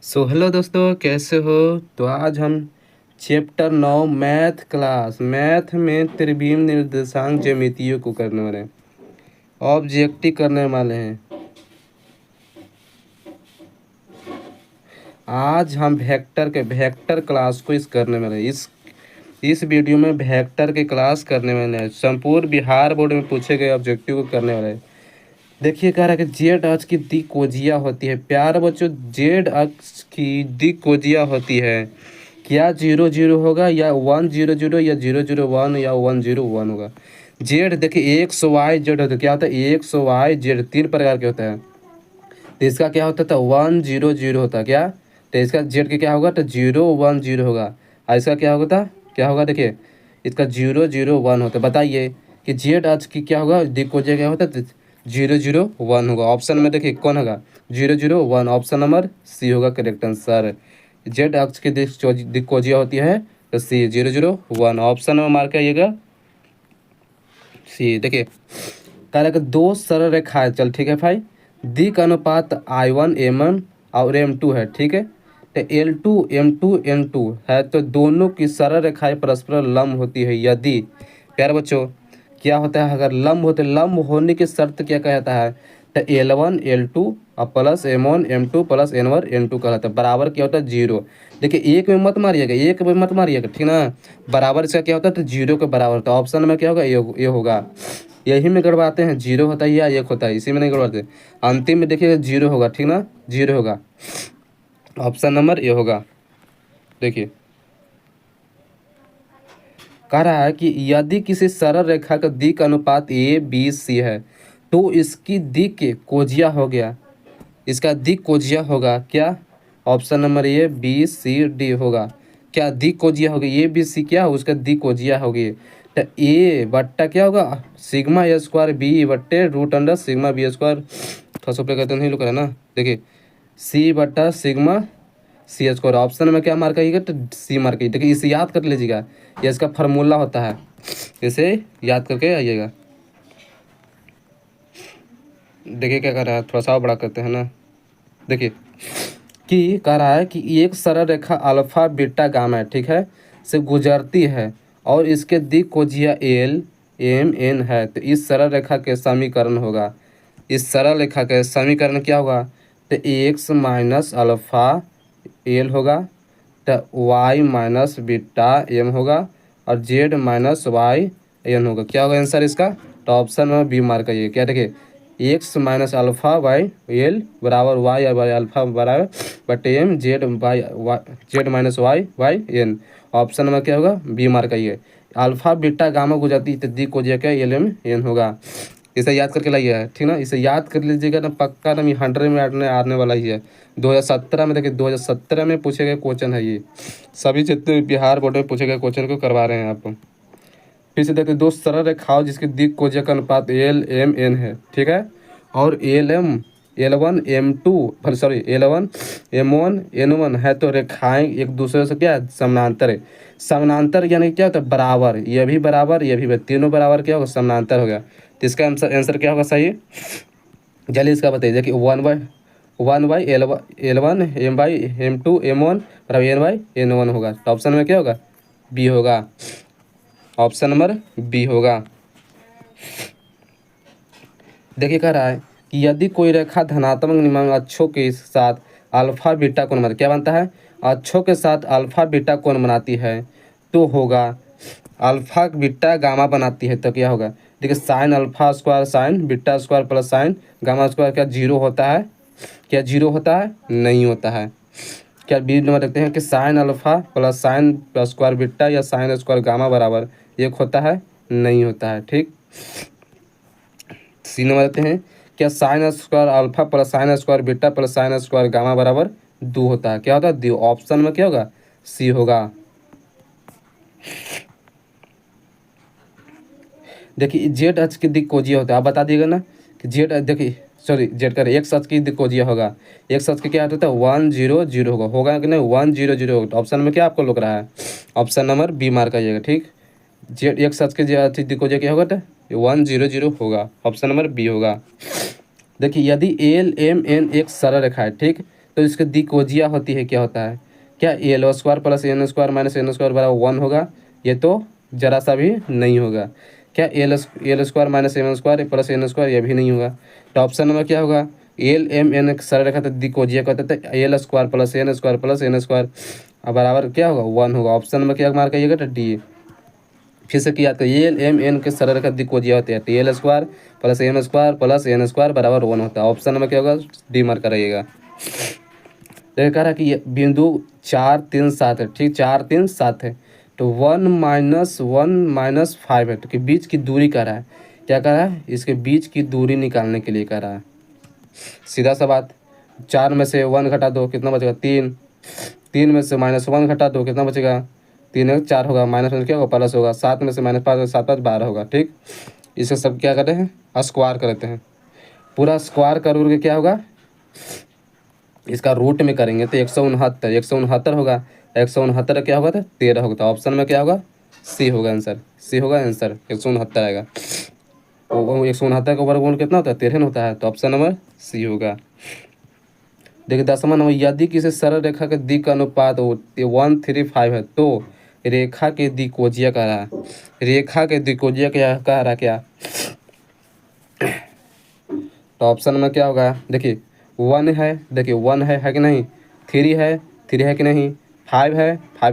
Hello दोस्तों, कैसे हो। तो आज हम चैप्टर 9 मैथ में त्रिविम निर्देशांक ज्यामितियों को करने वाले हैं, ऑब्जेक्टिव करने वाले हैं। आज हम वेक्टर क्लास को इस करने वाले हैं। इस वीडियो में वेक्टर के क्लास करने वाले हैं। संपूर्ण बिहार बोर्ड में पूछे गए ऑब्जेक्टिव को करने वाले हैं। देखिए, कह रहा है कि जेड अक्ष की दिक्कोजिया होती है। प्यारे बच्चों, जेड अक्ष की दिक्कोजिया होती है। क्या 0 0 होगा, या 1 0 0, या 0 0 1, या 1 0 1 होगा। जेड देखिए, XY Z होता है। क्या होता है? XYZ तीन प्रकार के होता है। तो इसका क्या होता था? 1 0 0 होता है। क्या? तो इसका जेड का क्या होगा? तो 0 1 0 होगा। और इसका क्या होगा था? क्या होगा? देखिए, इसका 0 0 1 होता है। बताइए कि जेड अक्ष की क्या होगा, दिक्कोजिया क्या होता है? 0 0 1 होगा। ऑप्शन में देखिए कौन होगा? 0 0 1। ऑप्शन नंबर सी होगा करेक्ट आंसर। जेड अक्ष की दिक्कोजिया होती है तो सी 0 0 1। ऑप्शन में मार्क करिएगा सी। देखिए, कह रहा है कि दो सरल रेखाएं, चल ठीक है भाई, दिक अनुपात I1 M1 और M2 है, ठीक है। तो L2 M2 N2 है, तो दोनों की सरल रेखाएं परस्पर लंब होती है यदि, प्यारे बच्चों, क्या होता है? अगर लंब होते, लंब होने की शर्त क्या कहता है? तो L1 L2 और plus M1 M2 plus N1 N2 कहलाता है। बराबर क्या होता है? 0। देखिए, एक में मत मारिएगा, एक में मत मारिएगा, ठीक ना। बराबर इसका क्या होता है? तो 0 के बराबर होता है। ऑप्शन में क्या होगा? ये होगा। यही में गड़वाते हैं, 0 होता है या 1 होता है, इसी में नहीं गड़वाते। अंतिम में देखिएगा 0 होगा, ठीक ना, 0 होगा। ऑप्शन नंबर ए होगा। देखिए, कह रहा है कि यदि किसी सरल रेखा का दिक अनुपात ABC है तो इसकी दिक कोजिया हो गया, इसका दिक कोजिया होगा क्या? ऑप्शन नंबर ए BCD होगा। क्या दिक कोजिया होगी? ABC क्या हो? उसका दिक कोजिया होगी। तो ए बट्टा क्या होगा? सिग्मा ए स्क्वायर बी बट्टे root under sigma b square. थोड़ा सा कहते नहीं लोग है ना। देखिए, सी बट्टा सिग्मा सी स्क्वायर। ऑप्शन में क्या मार्क आइएगा? तो सी मार्क आइए। देखिए, इसे याद कर लीजिएगा, ये इसका फार्मूला होता है, इसे याद करके आइएगा। देखिए क्या कर रहा है, थोड़ा सा और बड़ा करते हैं ना। देखिए कि कह रहा है कि एक सरल रेखा अल्फा बीटा गामा है, ठीक है, से गुजरती है और इसके दिक कोजिया LMN है। तो इस सरल रेखा के समीकरण होगा, इस सरल रेखा के समीकरण क्या होगा? तो x माइनस अल्फा L होगा, तो y माइनस बीटा M होगा, और z माइनस वाई N होगा। क्या होगा आंसर इसका? तो ऑप्शन में बी मार्क करिए। क्या? देखिए, x minus alpha by l बराबर वाई बाई अल्फा बराबर बटे m z by z minus y by n. Option में क्या होगा? बी मार्क आइए। अल्फा बीटा गामा गुजरती तो दी को क्या LMN होगा। इसे याद करके लाइए, ठीक ना, इसे याद कर लीजिएगा ना, पक्का ना, 100 में आने वाला ही है। 2017 में, देखिए 2017 में पूछे गए क्वेश्चन है ये। सभी जितने बिहार बोर्ड में पूछे गए क्वेश्चन को करवा रहे हैं आप। फिर से देखते, दो सरल रेखाओं जिसके दिक कोजिया का अनुपात LMN है, ठीक है, और L1 M1 N1 है, तो रेखाएं एक दूसरे से क्या समानांतर है। समानांतर यानी क्या होता है? बराबर। ये भी बराबर, ये भी तीनों बराबर, क्या होगा? समानांतर हो गया। तो इसका आंसर क्या होगा सही? जल्दी इसका बताइए। देखिए, 1/1 L1 M2 M1 बराबर N/N1 होगा। तो ऑप्शन में क्या होगा? बी होगा। ऑप्शन नंबर बी होगा। देखिए, कह रहा है कि यदि कोई रेखा धनात्मक निम्नांक अक्षों के साथ अल्फा बीटा कोण बनाती, क्या बनता है? अक्षों के साथ अल्फा बीटा कोण बनाती है तो होगा, अल्फा बीटा गामा बनाती है तो क्या होगा? देखिए, sine alpha square sine beta square plus sign gamma square, क्या 0 होता है? क्या 0 होता है? नहीं होता है। क्या बी नंबर देखते हैं कि sine alpha plus sine square beta या साइन स्क्वायर गामा बराबर 1 होता है? नहीं होता है, ठीक। सी नंबर देते हैं, क्या sine square alpha plus sine square beta plus sine square gamma बराबर 2 होता है? क्या होता है? 2। ऑप्शन में क्या होगा? सी होगा। देखिए, जेड अक्ष की दिक कोजिया होता है, आप बता दिएगा ना कि जेड, देखिए सॉरी जेड का एक्स अक्ष की दिक कोजिया होगा। एक्स अक्ष के क्या होता है? 1 0 0 होगा कि नहीं? 1 0 0 होगा। ऑप्शन में क्या आपको लग रहा है? ऑप्शन नंबर बी मार्क आइएगा, ठीक। जेड एक्स अक्ष की दिक कोजिया क्या होगा? तो 1 0 0 होगा। ऑप्शन नंबर बी होगा। देखिए, यदि LMN एक सरल रेखा है, ठीक, तो तो इसकी दिकोजिया होती है, क्या होता है, क्या l square plus n square minus n square बराबर 1 होगा, ये तो जरा सा भी नहीं होगा। क्या l square minus m square plus n square, ये भी नहीं होगा। तो ऑप्शन नंबर क्या होगा, एल एम एन सरल रेखा तो दिकोजिया कहते थे, l square plus n square बराबर क्या होगा 1 होगा। ऑप्शन नंबर क्या मार्क करिएगा, तो डी। फिर से याद करिए, एल एम एन के सरल रेखा दिकोजिया होते हैं, l square plus n square बराबर 1 होता है। ऑप्शन नंबर क्या होगा, डी मार्क कराइएगा। देखिए कह रहा है कि ये बिंदु 4 3 7 है, ठीक 4 3 7 है, तो 1 - 1 - 5 है, तो के बीच की दूरी कह रहा है, क्या कह रहा है, इसके बीच की दूरी निकालने के लिए कह रहा है। सीधा सा बात, 4 में से 1 घटा दो कितना बचेगा 3, 3 में से -1 घटा दो कितना बचेगा 3 1 4 होगा, माइनस में क्या होगा प्लस होगा, 7 में से -5 7 5 12 होगा, ठीक। इसे सब क्या करते हैं, स्क्वायर करते हैं, पूरा स्क्वायर करोगे क्या होगा, इसका रूट में करेंगे तो 169 होगा, 169 क्या होगा, तो 13 होगा। तो ऑप्शन में क्या होगा, सी होगा आंसर, सी होगा आंसर, 169 आएगा। वो 169 का वर्गमूल कितना होता है, 13 होता है, तो ऑप्शन नंबर सी होगा। देखिए 10वां नंबर, यदि किसी सरल रेखा के दिक् का अनुपात 1 3 5 है तो रेखा के दिकोजिया कह रहा है, रेखा के दिकोजिया क्या कह रहा है, क्या, तो ऑप्शन में क्या होगा, देखिए 1 है, देखिए 1 है कि नहीं, 3 है, 3 है कि नहीं, 5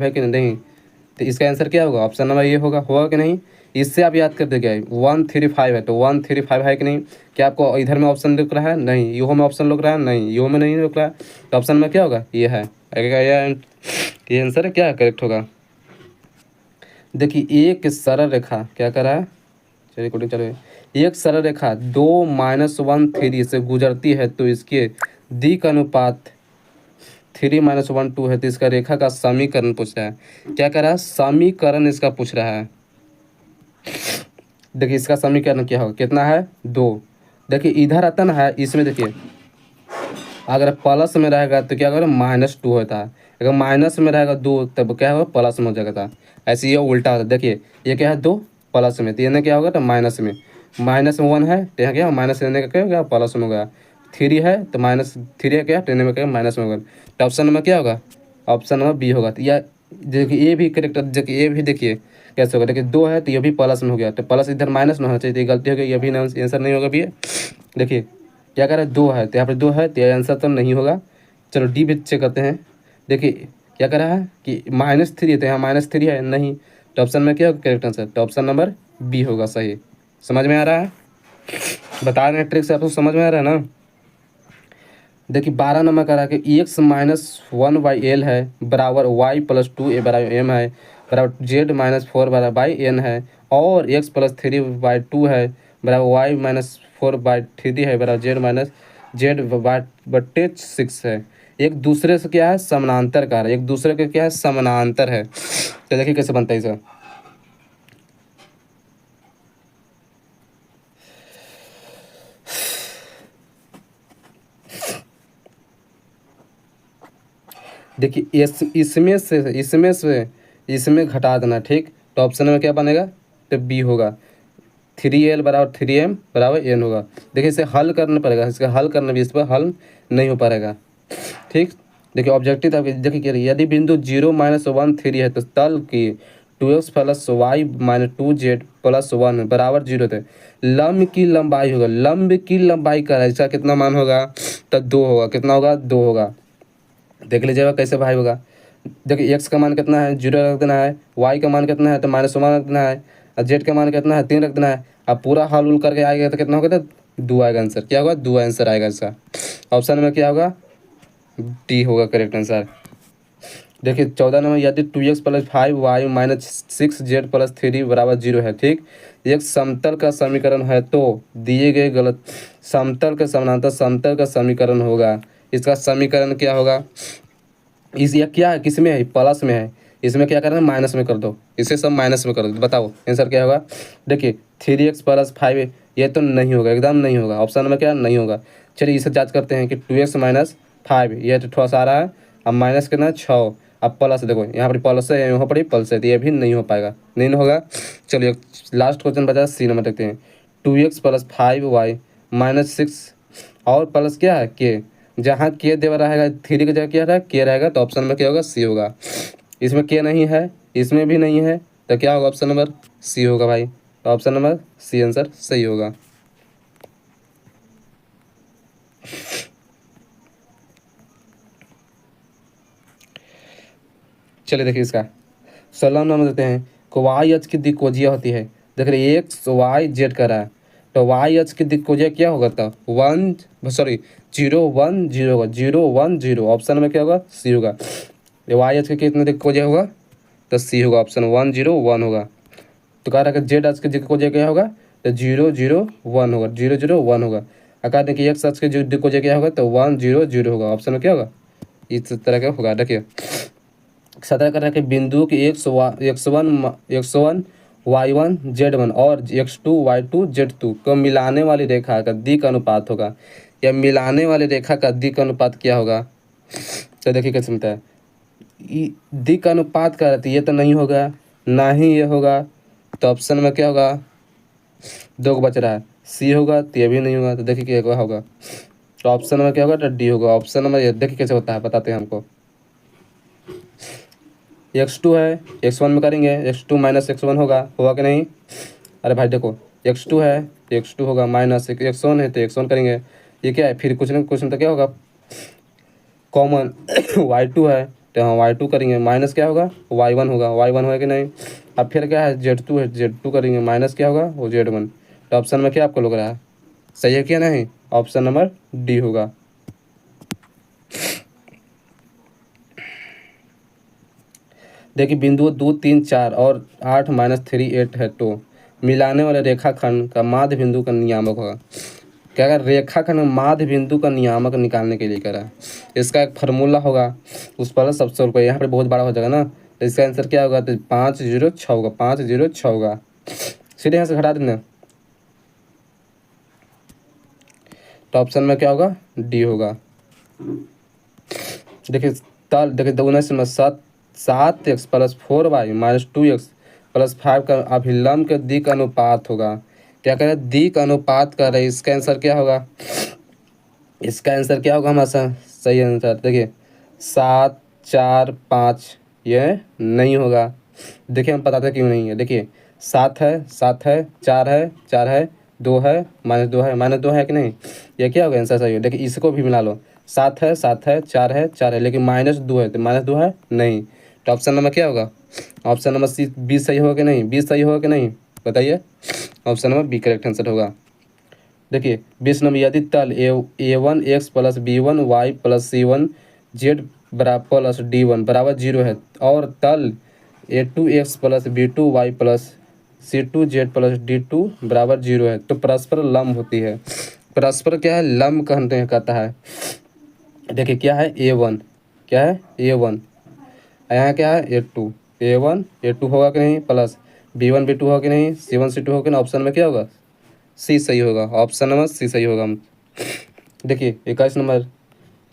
है कि नहीं, तो इसका आंसर क्या होगा, ऑप्शन नंबर ये होगा कि नहीं। इससे आप याद कर देंगे 1 3 5 है, तो 1 3 5 है कि नहीं, क्या आपको इधर में ऑप्शन दिख रहा है, नहीं, यूहो में ऑप्शन लग रहा है, नहीं, यूहो में नहीं दिख रहा है, तो ऑप्शन में क्या होगा, ये है, ये आंसर है, क्या करेक्ट होगा। देखिए एक सरल रेखा क्या कर रहा है, चलिए कोटिंग चलो, एक सरल रेखा 2 - 1 3 से गुजरती है तो इसके दिक् अनुपात 3 - 1 2 है, तो इसका रेखा का समीकरण पूछ रहा है, क्या कर रहा है, समीकरण इसका पूछ रहा है। देखिए इसका समीकरण क्या होगा, कितना है 2, देखिए इधर आता ना है, इसमें देखिए अगर प्लस में रहेगा तो क्या करेगा -2 होता है, अगर माइनस में रहेगा 2 तब क्या होगा प्लस में हो जाएगा था। ऐसे ये उल्टा होता है, देखिए ये क्या है 2 प्लस में, तो ये क्या होगा, तो माइनस में 1 है, तो यहाँ क्या माइनस लेने का क्या हो गया, प्लस में हो गया, 3 है तो -3 है, क्या टेन में क्या माइनस में होगा, तो ऑप्शन नंबर क्या होगा, ऑप्शन नंबर बी होगा। तो या देखिए ये भी करेक्ट, देखिए ये भी देखिए कैसे होगा, देखिए 2 है तो ये भी प्लस में हो गया, तो प्लस इधर माइनस में होना चाहिए, तो ये गलती हो गई, ये भी आंसर नहीं होगा भैया। देखिए क्या कह रहा है 2 है, तो यहाँ पर 2 है, तो ये आंसर तो नहीं होगा। चलो डी भी चेक करते हैं, देखिए क्या कह रहा है कि -3 है, तो यहाँ -3 है नहीं, तो ऑप्शन में क्या होगा करेक्ट आंसर, तो ऑप्शन नंबर बी होगा सही। समझ में आ रहा है, बता रहे हैं ट्रिक से, आपको समझ में आ रहा है ना। देखिए 12 नंबर कह रहा है कि x-1/l है बराबर y+2a बराबर m है बराबर z-4 बराबर n है, और x+3/2 है बराबर y-4/3 है बराबर z-z/6 है। एक दूसरे से क्या है समानांतर कह रहा है, एक दूसरे के क्या है समानांतर है, तो देखिए कैसे बनता है इसे। देखिए इसमें घटा देना, ठीक, तो ऑप्शन में क्या बनेगा, तो बी होगा, 3l बराबर 3m बराबर n होगा। देखिए इसे हल करना पड़ेगा, इसका हल करना भी इस पर हल नहीं हो पाएगा, ठीक। देखिए ऑब्जेक्टिव था, देखिए क्या यदि बिंदु 0 - 1 3 है तो तल की 2x + y - 2z + 1 बराबर 0 थे, लंब की लंबाई होगा, लंब की लंबाई का इसका कितना मान होगा, तो 2 होगा, कितना होगा 2 होगा। देख लीजिएगा कैसे भाई होगा। देखिए एक्स का मान कितना है 0 रख देना है, वाई का मान कितना है तो -1 रख देना है, और जेड का मान कितना है 3 रख देना है। अब पूरा हल उल करके आएगा तो कितना होगा, तो 2 आएगा आंसर, क्या होगा 2 आंसर आएगा इसका। ऑप्शन में क्या होगा, डी होगा करेक्ट आंसर। देखिए 14 नंबर, यदि 2x + 5y - 6z + 3 बराबर 0 है, ठीक, एक समतल का समीकरण है तो दिए गए गलत समतल के समानांतर समतल का समीकरण होगा। इसका समीकरण क्या होगा, इस ये क्या है किस में है प्लस में है, इसमें क्या करना है माइनस में कर दो, इसे सब माइनस में कर दो, बताओ आंसर क्या होगा। देखिए 3x + 5 ये तो नहीं होगा, एकदम नहीं होगा, ऑप्शन में क्या नहीं होगा। चलिए इसे जांच करते हैं कि 2x - 5 ये तो थोड़ा सा आ रहा है, अब माइनस कितना 6, अब प्लस देखो यहाँ पर प्लस है, यहाँ पर प्लस है, तो ये भी नहीं हो पाएगा, नहीं होगा। चलिए लास्ट क्वेश्चन बचा सी नंबर देखते हैं, 2x + 5y - 6 और प्लस क्या है के जहाँ के देवा रहेगा थ्री की जगह क्या रहेगा के रहेगा, तो ऑप्शन नंबर क्या होगा सी होगा। इसमें के नहीं है, इसमें भी नहीं है, तो क्या होगा ऑप्शन नंबर सी होगा भाई। तो ऑप्शन नंबर सी आंसर सही होगा। चलिए देखिए इसका 16 नंबर देते हैं को वाई एच की दिक्कोजिया होती है। देख रहे एक्स वाई जेड का रहा है, तो वाई एच की दिक्कोजिया क्या होगा था 0 1 0 होगा, 0 1 0 ऑप्शन में क्या होगा सी होगा। वाई एच के कितने दिक्कोजिया होगा, तो सी होगा, ऑप्शन 1 0 1 होगा। तो कह रहा है कि जेड एच के दिक्कोजिया क्या होगा, तो 0 0 1 होगा, 0 0 1 होगा। कहा कि एक्स एच के दिक्कोजिया क्या होगा, तो 1 0 0 होगा, ऑप्शन में क्या होगा इस तरह का होगा। देखिए सत्रह कर रखे बिंदु की x1 y1 z1 और x2 y2 z2 को मिलाने वाली रेखा का दिक् अनुपात होगा। या मिलाने वाली रेखा का दिक् अनुपात क्या होगा, तो देखिए कैसे मिलता है। दिक् अनुपात का रहती है, ये तो नहीं होगा, ना ही ये होगा, तो ऑप्शन में क्या होगा दो को बच रहा है, सी होगा, तो ये भी नहीं होगा, तो देखिए क्या होगा, तो ऑप्शन में क्या होगा, तो डी होगा। ऑप्शन नंबर ये देखिए कैसे होता है बताते हैं हमको। x2 है, x1 में करेंगे, x2 माइनस x1 होगा कि नहीं। अरे भाई देखो x2 है तो x2 होगा, माइनस x1 है तो x1 करेंगे। ये क्या है, फिर कुछ ना कुछ तो क्या होगा कॉमन y2 है तो हम y2 करेंगे, माइनस क्या होगा y1 होगा, y1 होगा कि नहीं। अब फिर क्या है z2 है, z2 करेंगे, माइनस क्या होगा वो z1। तो ऑप्शन में क्या आपको लग रहा है सही है क्या, नहीं, ऑप्शन नंबर डी होगा। देखिए बिंदु 2 3 4 और 8 -3 8 है, तो मिलाने वाले रेखाखंड का माध्य बिंदु का नियामक होगा। क्या अगर रेखाखंड में माध्य बिंदु का नियामक निकालने के लिए करा है, इसका एक फार्मूला होगा, उस पर सबसे ऊपर यहाँ पर बहुत बड़ा हो जाएगा ना, तो इसका आंसर क्या होगा, तो 5 0 6 होगा, 5 0 6 होगा। सीधे यहाँ से घटा देना, तो ऑप्शन में क्या होगा डी होगा। देखिए तल देखिए 7x + 4y - 2x + 5 का अभिलंब के दिक् अनुपात होगा। क्या कह रहे हैं दिक् अनुपात कर रहे हैं, इसका आंसर क्या होगा, इसका आंसर क्या होगा हमारा सही आंसर। देखिए 7 4 5 ये नहीं होगा। देखिए हम बताते क्यों नहीं है। देखिए 7 है 7 है, 4 है 4 है, 2 है -2 है -2 है कि नहीं, ये क्या होगा आंसर सही है। देखिए इसको भी मिला लो, 7 है 7 है, 4 है 4 है, लेकिन -2 है तो -2 है नहीं, तो ऑप्शन नंबर क्या होगा, ऑप्शन नंबर सी 20 सही होगा कि नहीं, 20 सही होगा कि नहीं बताइए। Option number b correct answer होगा। देखिए 20 नंबर यदि तल a1 x + b1 y + c1 z बराबर +d1 बराबर 0 है और तल a2 x + b2 y + c2 z + d2 बराबर 0 है, तो परस्पर लंब होती है। परस्पर क्या है लंब कहता है। देखिए क्या है a1, क्या है a1, यहाँ क्या है a2, a1 a2 होगा कि नहीं, प्लस b1 b2 होगा कि नहीं, c1 c2 होगा कि नहीं, ऑप्शन में क्या होगा सी सही होगा, ऑप्शन नंबर सी सही होगा। देखिए 21 नंबर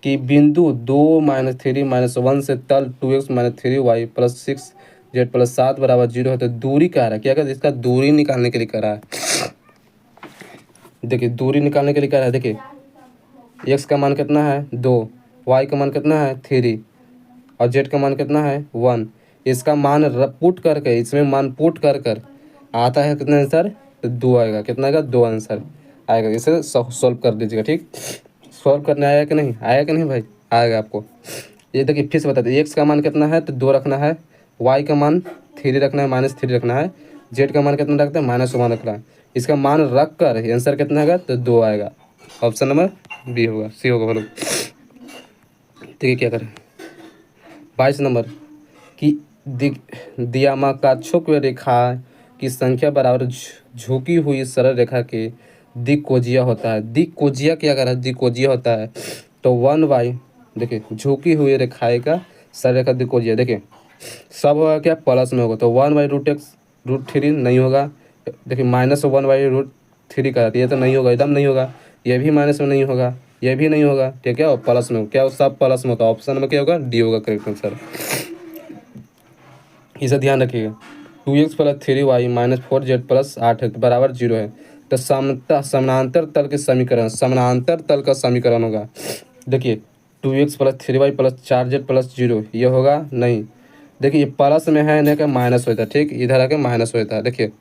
कि बिंदु 2 -3 -1 से तल 2x - 3y + 6 z + 7 बराबर 0 है, तो दूरी क्या है, क्या कहते हैं इसका दूरी निकालने के लिए कह रहा है। देखिए दूरी निकालने के लिए कह रहा है। देखिए x का मान कितना है 2, y का मान कितना है 3 और z का मान कितना है 1। इसका मान पुट करके इसमें मान पुट कर आता है कितना आंसर, तो 2 आएगा, कितना आएगा 2 आंसर आएगा। इसे सॉल्व कर दीजिएगा, ठीक सॉल्व करने आया कि नहीं, आया कि नहीं भाई, आएगा आपको। ये देखिए फिर से बता दें एक्स का मान कितना है तो 2 रखना है, वाई का मान 3 रखना है, -3 रखना है, जेड का मान कितना रखते हैं -1 रखना है। इसका मान रख कर आंसर कितना आएगा, तो 2 आएगा, ऑप्शन नंबर बी होगा, सी होगा बोलो। देखिए क्या करें 22 नंबर कि दियामाकाक्षों रेखा की संख्या बराबर झुकी हुई सरल रेखा के दिक्कोजिया होता है। दिक्कोजिया क्या कर रहा है, दिक्कोजिया होता है, तो 1y देखिए झुकी हुई रेखाएं का सरल रेखा दिक्कोजिया। देखिए सब होगा क्या प्लस में होगा, तो 1/√x√3 नहीं होगा। देखिए -1/√3 का ये तो नहीं होगा, एकदम नहीं होगा। ये भी माइनस में नहीं होगा, ये भी नहीं होगा, ठीक है प्लस में, क्या सब प्लस में होता है, ऑप्शन में क्या होगा डी होगा करेक्ट आंसर। इसे ध्यान रखिएगा 2x + 3y - 4z + 8 है, तो बराबर 0 है, तो समानांतर तल के समीकरण, समानांतर तल का समीकरण होगा। देखिए 2x plus 3y plus 4z plus 0 ये होगा नहीं। देखिए ये प्लस में है ना, क्या माइनस होता है, ठीक, इधर आके माइनस होता है। देखिए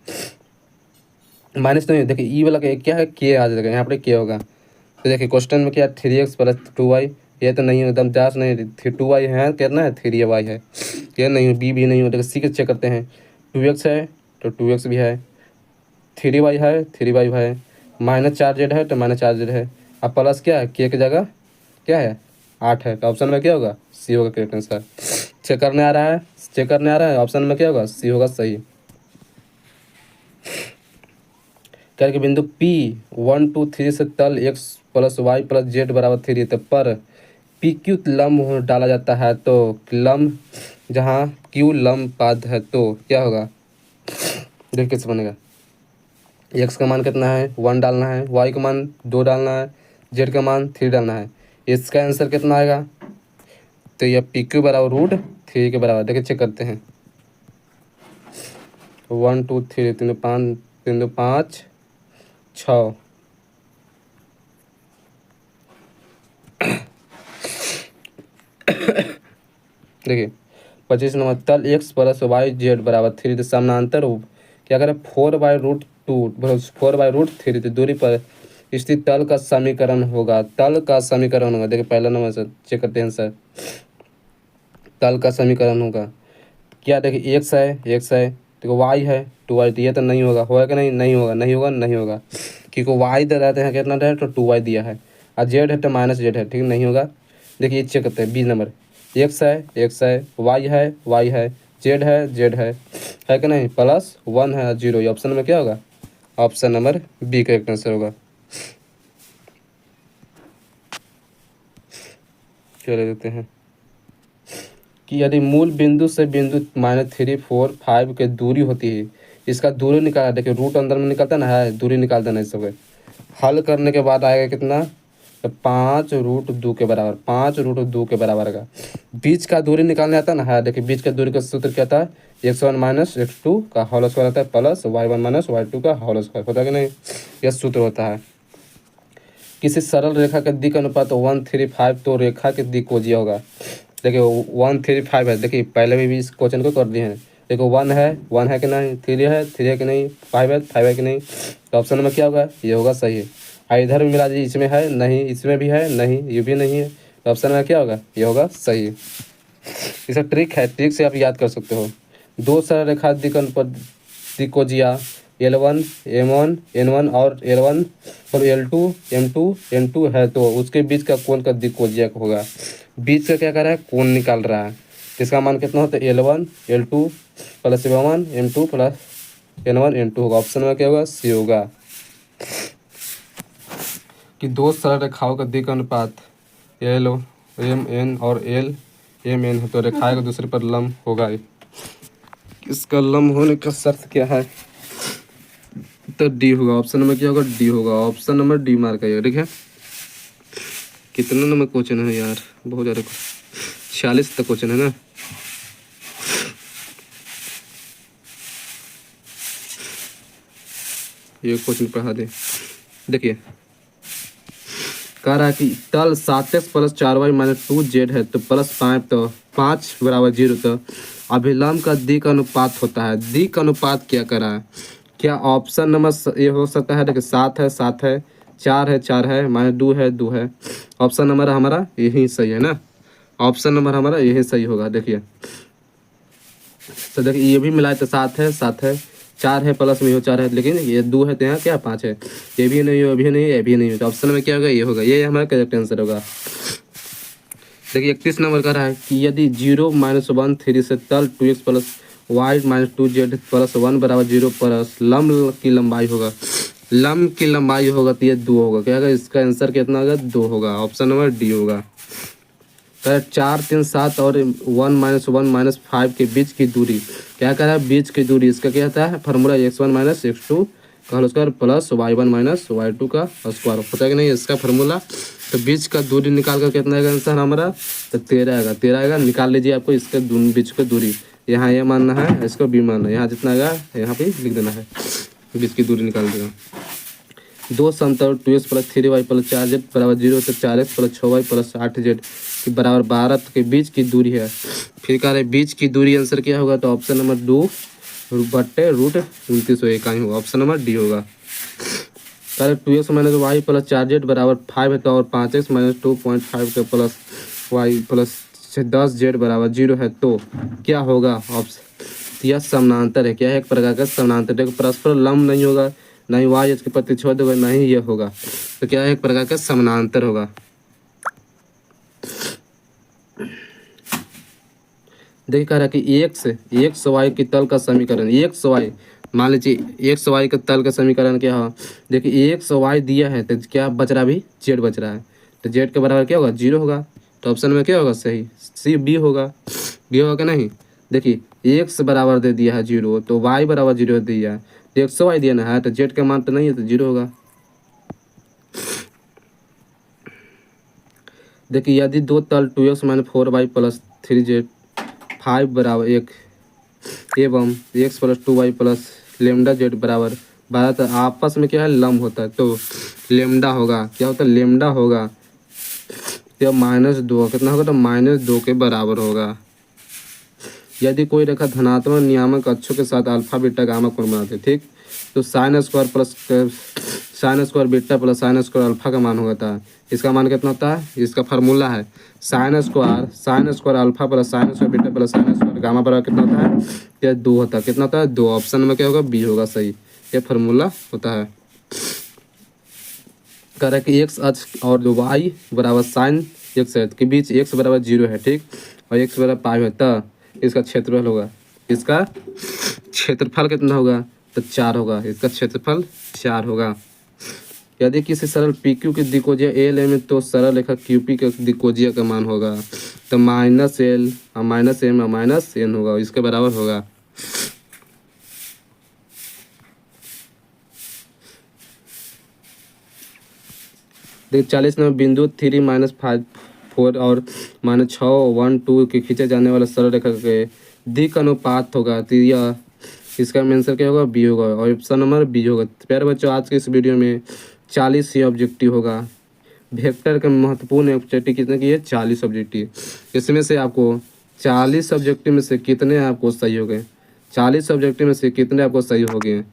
माइनस नहीं, देखिए ई वाला क्या है, के आ जाएगा यहाँ पर, के होगा। तो देखिए क्वेश्चन में क्या 3x प्लस 2y, ये तो नहीं, एकदम जांच नहीं, 2y है कितना है, 3y है, ये नहीं, बी भी नहीं हो। देखिए सी के चेक करते हैं, 2x है तो 2x भी है, 3y है 3y है, माइनस 4z है तो माइनस 4z है, अब प्लस क्या है, के की जगह क्या है 8 है, तो ऑप्शन में क्या होगा, सी होगा करेक्ट आंसर। चेक करने आ रहा है, चेक करने आ रहा है, ऑप्शन में क्या होगा, सी होगा सही। करके बिंदु P 1 2 3 से तल x plus y plus z बराबर 3 तो पर पी क्यू लंब डाला जाता है, तो लंब जहाँ क्यू लंब पाद है तो क्या होगा, देखिए कैसे बनेगा। x का मान कितना है 1 डालना है, y का मान 2 डालना है, z का मान 3 डालना है, इसका आंसर कितना आएगा, तो यह पी क्यू बराबर रूट 3 के बराबर। देखिए चेक करते हैं, 1 2 3 3 5 3 5 6, देखिए 25 नंबर तल x प्लस वाई जेड बराबर 3 तो समानांतर क्या करें 4/√2 4/√3 तो दूरी पर स्थित तल का समीकरण होगा, तल का समीकरण होगा। देखिए पहला नंबर से चेक करते हैं सर, तल का समीकरण होगा क्या, देखिए x है देखो y है 2y, तो ये तो नहीं होगा, होगा कि नहीं, नहीं होगा, नहीं होगा, नहीं होगा, क्योंकि y दे रहते हैं कितना है तो 2y दिया है, और z है तो माइनस जेड है, ठीक, नहीं होगा। देखिए ये चेक करते हैं, बी नंबर x है y है z है कि नहीं, प्लस 1 है 0, ये ऑप्शन में क्या होगा, option number b correct answer होगा। क्या ले देते हैं कि यदि मूल बिंदु से बिंदु -3 4 5 की दूरी होती है, इसका दूरी निकाला, देखिए रूट अंदर में निकलता ना है, दूरी निकाल देना इस सब हल करने के बाद आएगा कितना, तो 5√2 के बराबर, 5√2 के बराबर का बीच का दूरी निकालने आता ना है। देखिए बीच का दूरी का सूत्र क्या था, x1 माइनस x2 का होल स्क्वायर आता है प्लस y1 माइनस y2 का होल स्क्वायर, होता है कि नहीं, यह सूत्र होता है। किसी सरल रेखा का दिक् अनुपात 1:3:5, तो रेखा के दिक्कोजीय होगा। देखिए 1:3:5 है, देखिए पहले भी इस क्वेश्चन को कर दिए हैं। देखो 1 है कि नहीं, 3 है कि नहीं, 5 है कि नहीं, तो ऑप्शन में क्या होगा, ये होगा सही है। इधर भी मिला दीजिए, इसमें है नहीं, इसमें भी है नहीं, ये भी नहीं है, तो ऑप्शन में क्या होगा, ये होगा सही। इसका ट्रिक है, ट्रिक से आप याद कर सकते हो। दो सरल रेखा दिक्कोजिया L1 M1 N1 और L1 और L2 M2 N2 है, तो उसके बीच का कोण का दिक्कोजिया होगा। बीच का क्या कर रहा है, कोण निकाल रहा है, इसका मान कितना होता है, L1 L2 plus M1 M2 plus N1 N2 होगा। ऑप्शन में क्या होगा, सी होगा। कि दो सरल रेखाओं का दिक् अनुपात L M N और L M N है, तो रेखाएं का दूसरे पर लंब होगा। इसका लंब होने का शर्त क्या है, तो डी होगा। ऑप्शन नंबर क्या होगा, डी होगा, ऑप्शन नंबर डी मार्क है, ठीक है। कितना नंबर क्वेश्चन है यार, बहुत ज़्यादा, 46 तक क्वेश्चन है ना। ये क्वेश्चन पढ़ा दे। देखिए कह रहा है कि तल 7x plus 4y minus 2z है, तो +5, तो 5 बराबर 0, तो अभिलंब का दिक् अनुपात होता है। दिक् अनुपात क्या करा है, क्या ऑप्शन नंबर ये हो सकता है, देखिए 7 है 4 है -2 है 2 है, ऑप्शन नंबर हमारा यही सही है ना, ऑप्शन नंबर हमारा यही सही होगा। देखिए तो देखिए ये भी मिलाए तो 7 है 4 है प्लस में हो 4 है, लेकिन ये 2 है तो यहाँ क्या 5 है, ये भी नहीं हो, ये भी नहीं है, ये भी नहीं हो, तो ऑप्शन में क्या होगा, ये होगा, ये हमारा करेक्ट आंसर होगा। देखिए 31 नंबर का रहा है कि यदि 0 - 1 3 से तल 2x plus Y minus 2z plus 1 बराबर 0 पर लंब की लंबाई होगा, लंब की लंबाई होगा तो ये 2 होगा, क्या होगा, इसका आंसर कितना होगा, 2 होगा, ऑप्शन नंबर डी होगा। तो 4 3 7 और 1 - 1 - 5 के बीच की दूरी क्या कह रहा है, बीच की दूरी, इसका क्या होता है फार्मूला, x1 - x2 का whole square plus y1 - y2 का स्क्वायर, पता है कि नहीं इसका फार्मूला। तो बीच का दूरी निकाल कर कितना आएगा आंसर हमारा, तो 13 आएगा, निकाल लीजिए, आपको इसके बीच का दूरी, यहाँ ये मानना है, इसको भी मानना है, यहाँ जितना आएगा यहाँ पे लिख देना है, बीच की दूरी निकाल देगा। दो समतल 2x plus 3y plus 4z बराबर 0 तो 4x plus 6y plus 8z के बराबर 12 के बीच की दूरी है। फिर कह रहे बीच की दूरी आंसर क्या होगा, तो ऑप्शन नंबर 2 बट्टे रूट 29 इकाई होगा, ऑप्शन नंबर डी होगा। कह रहे 2x minus Y plus 4z बराबर 5 है, तो और 5x माइनस 2.5 के प्लस वाई प्लस 10z बराबर 0 है, तो क्या होगा ऑप्शन, यह समानांतर है। क्या है, एक प्रकार का समानांतर है, परस्पर लंब नहीं होगा, ना ही वाई इसके प्रतिच्छेद होगा, ना ही यह होगा, तो क्या है, एक प्रकार का समानांतर होगा। देखिए कह रहा है कि एक सौ वाई की तल का समीकरण, एक सौ वाई मान लीजिए एक सौ वाई का तल का समीकरण क्या हो, देखिए एक सौ वाई दिया है तो क्या बच रहा, अभी जेड बच रहा है, तो जेड के बराबर क्या होगा, 0 होगा, तो ऑप्शन में क्या होगा सही, सी बी होगा, बी होगा कि नहीं। देखिए एक्स बराबर दे दिया है 0, तो वाई बराबर 0 दिया है, तो 100 वाई दिया ना है, तो जेड का मान तो नहीं है, तो 0 होगा। देखिए यदि दो तल 2x minus 4y plus 3z 5 बराबर 1 एवं x plus 2y plus lambda Z बराबर 12, तो आपस में क्या है, लंब होता है, तो लेमडा होगा, क्या होता है, लेमडा होगा, तो -2 कितना होगा, तो -2 के बराबर होगा। यदि कोई रेखा धनात्मक नियामक अक्षों के साथ अल्फा बीटा गामा कोण बनाते, ठीक, तो sine square beta plus sine square alpha का मान होता है, इसका मान कितना होता है, इसका फार्मूला है sine square alpha plus sine square beta plus sine square gamma बराबर कितना होता है, क्या 2 होता है, कितना होता है 2, ऑप्शन में क्या होगा, बी होगा सही, ये फार्मूला होता है। कह रहा है कि एक्स अक्ष और जो वाई बराबर साइन एक्स है के बीच एक्स बराबर 0 है, ठीक, और एक्स बराबर 5 है, तो इसका क्षेत्रफल होगा, इसका क्षेत्रफल कितना होगा, तो 4 होगा, इसका क्षेत्रफल 4 होगा। यदि किसी सरल पी क्यू की दिकोजिया एल एम है, तो सरल रेखा क्यू पी के दिकोजिया का मान होगा, तो minus l minus m minus n होगा, इसके बराबर होगा। देखिए 40 नंबर बिंदु 3 माइनस 5 4 और -6 1 2 के खींचे जाने वाला सरल रेखा के दिक अनुपात होगा, तो यह इसका आंसर क्या होगा, बी होगा, और ऑप्शन नंबर बी होगा। प्यारे बच्चों आज के इस वीडियो में 40 ही ऑब्जेक्टिव होगा। वेक्टर का महत्वपूर्ण ऑब्जेक्टिव कितने की है, 40 ऑब्जेक्टिव। इसमें से आपको 40 ऑब्जेक्टिव में से कितने आपको सही हो गए, 40 ऑब्जेक्टिव में से कितने आपको सही हो गए,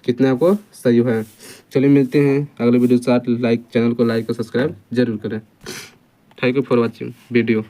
कितने आपको सही है। चलिए मिलते हैं अगले वीडियो के साथ, चैनल को लाइक और सब्सक्राइब जरूर करें। Thank you for watching video.